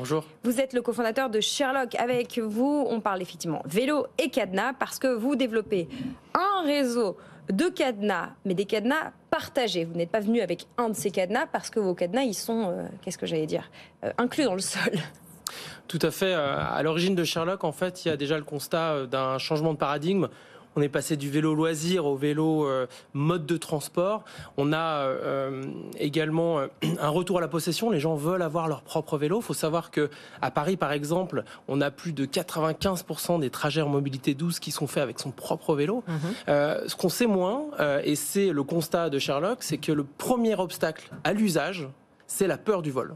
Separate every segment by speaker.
Speaker 1: Bonjour.
Speaker 2: Vous êtes le cofondateur de Sherlock. Avec vous, on parle effectivement vélo et cadenas parce que vous développez un réseau de cadenas, mais des cadenas partagés. Vous n'êtes pas venu avec un de ces cadenas parce que vos cadenas, ils sont, inclus dans le sol.
Speaker 1: Tout à fait. À l'origine de Sherlock, en fait, il y a déjà le constat d'un changement de paradigme. On est passé du vélo loisir au vélo mode de transport. On a également un retour à la possession. Les gens veulent avoir leur propre vélo. Il faut savoir qu'à Paris, par exemple, on a plus de 95% des trajets en mobilité douce qui sont faits avec son propre vélo. Ce qu'on sait moins, et c'est le constat de Sherlock, c'est que le premier obstacle à l'usage, c'est la peur du vol.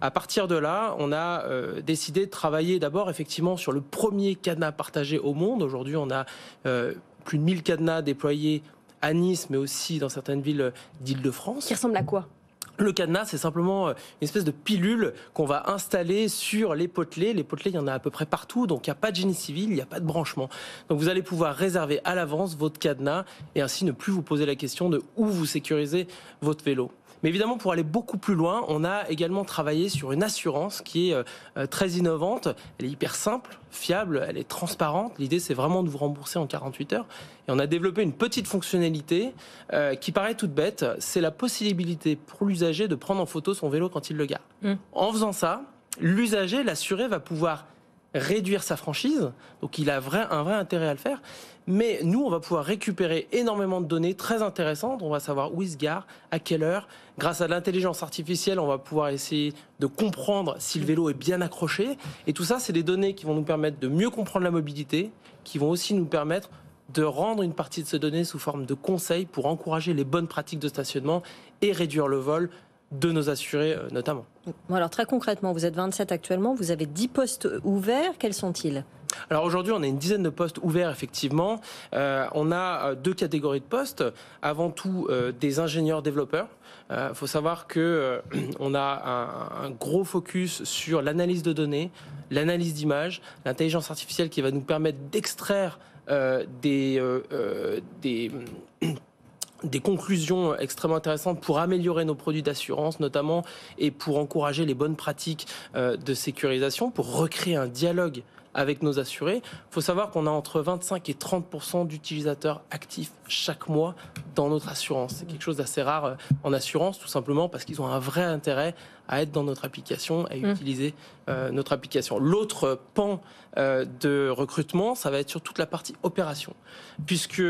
Speaker 1: À partir de là, on a décidé de travailler d'abord effectivement sur le premier cadenas partagé au monde. Aujourd'hui, on a plus de 1000 cadenas déployés à Nice, mais aussi dans certaines villes d'Île-de-France.
Speaker 2: Qui ressemble à quoi ?
Speaker 1: Le cadenas, c'est simplement une espèce de pilule qu'on va installer sur les potelets. Les potelets, il y en a à peu près partout, donc il n'y a pas de génie civil, il n'y a pas de branchement. Donc vous allez pouvoir réserver à l'avance votre cadenas et ainsi ne plus vous poser la question de où vous sécurisez votre vélo. Mais évidemment, pour aller beaucoup plus loin, on a également travaillé sur une assurance qui est très innovante. Elle est hyper simple, fiable, elle est transparente. L'idée, c'est vraiment de vous rembourser en 48 heures. Et on a développé une petite fonctionnalité qui paraît toute bête. C'est la possibilité pour l'usager de prendre en photo son vélo quand il le gare. En faisant ça, l'usager, l'assuré, va pouvoir réduire sa franchise, donc il a un vrai intérêt à le faire, mais nous on va pouvoir récupérer énormément de données très intéressantes, on va savoir où il se gare, à quelle heure, grâce à l'intelligence artificielle on va pouvoir essayer de comprendre si le vélo est bien accroché, et tout ça c'est des données qui vont nous permettre de mieux comprendre la mobilité, qui vont aussi nous permettre de rendre une partie de ces données sous forme de conseils pour encourager les bonnes pratiques de stationnement et réduire le vol de nos assurés notamment.
Speaker 3: Bon, alors très concrètement, vous êtes 27 actuellement, vous avez 10 postes ouverts, quels sont-ils ?
Speaker 1: Alors aujourd'hui, on a une dizaine de postes ouverts, effectivement. On a deux catégories de postes. Avant tout, des ingénieurs développeurs. Il faut savoir qu'on a un gros focus sur l'analyse de données, l'analyse d'images, l'intelligence artificielle qui va nous permettre d'extraire des conclusions extrêmement intéressantes pour améliorer nos produits d'assurance notamment et pour encourager les bonnes pratiques de sécurisation, pour recréer un dialogue avec nos assurés. Il faut savoir qu'on a entre 25 et 30% d'utilisateurs actifs chaque mois dans notre assurance. C'est quelque chose d'assez rare en assurance, tout simplement parce qu'ils ont un vrai intérêt à être dans notre application, à utiliser notre application. L'autre pan de recrutement, ça va être sur toute la partie opération. Puisque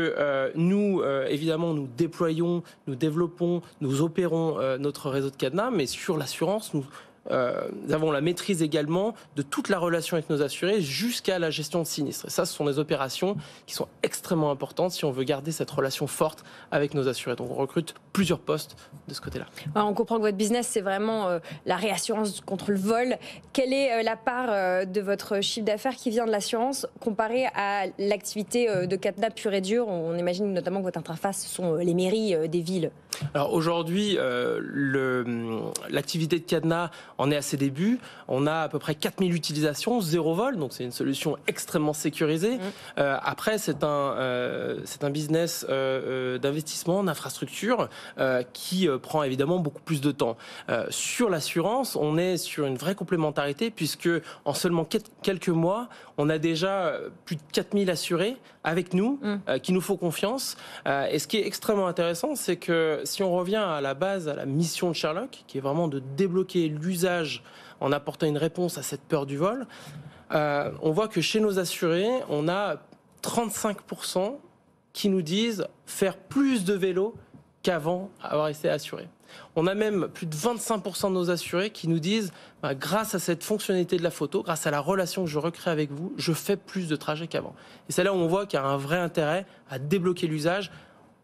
Speaker 1: nous, évidemment, nous déployons, nous développons, nous opérons notre réseau de cadenas, mais sur l'assurance, nous avons la maîtrise également de toute la relation avec nos assurés jusqu'à la gestion de sinistres. Et ça, ce sont des opérations qui sont extrêmement importantes si on veut garder cette relation forte avec nos assurés. Donc on recrute plusieurs postes de ce côté-là.
Speaker 2: Alors, on comprend que votre business, c'est vraiment la réassurance contre le vol. Quelle est la part de votre chiffre d'affaires qui vient de l'assurance comparée à l'activité de cadenas pure et dure ? On imagine notamment que votre interface sont les mairies des villes.
Speaker 1: Alors aujourd'hui, l'activité de cadenas en est à ses débuts. On a à peu près 4000 utilisations, 0 vol, donc c'est une solution extrêmement sécurisée. Après, c'est un business d'investissement, d'infrastructure qui prend évidemment beaucoup plus de temps. Sur l'assurance, on est sur une vraie complémentarité puisque en seulement quelques mois, on a déjà plus de 4000 assurés avec nous, qui nous font confiance. Et ce qui est extrêmement intéressant, c'est que si on revient à la base, à la mission de Sherlock, qui est vraiment de débloquer l'usage en apportant une réponse à cette peur du vol, on voit que chez nos assurés, on a 35% qui nous disent faire plus de vélo qu'avant avoir été assuré. On a même plus de 25% de nos assurés qui nous disent grâce à cette fonctionnalité de la photo, grâce à la relation que je recrée avec vous, je fais plus de trajets qu'avant. Et c'est là où on voit qu'il y a un vrai intérêt à débloquer l'usage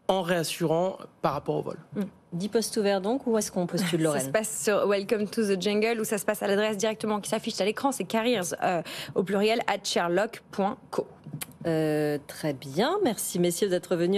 Speaker 1: en réassurant par rapport au vol.
Speaker 3: 10 postes ouverts donc, où est-ce qu'on postule, Lorraine ?
Speaker 2: Ça se passe sur Welcome to the Jungle ou ça se passe à l'adresse directement qui s'affiche à l'écran, c'est careers au pluriel @ sherlock.co.
Speaker 3: Très bien, merci messieurs d'être venus.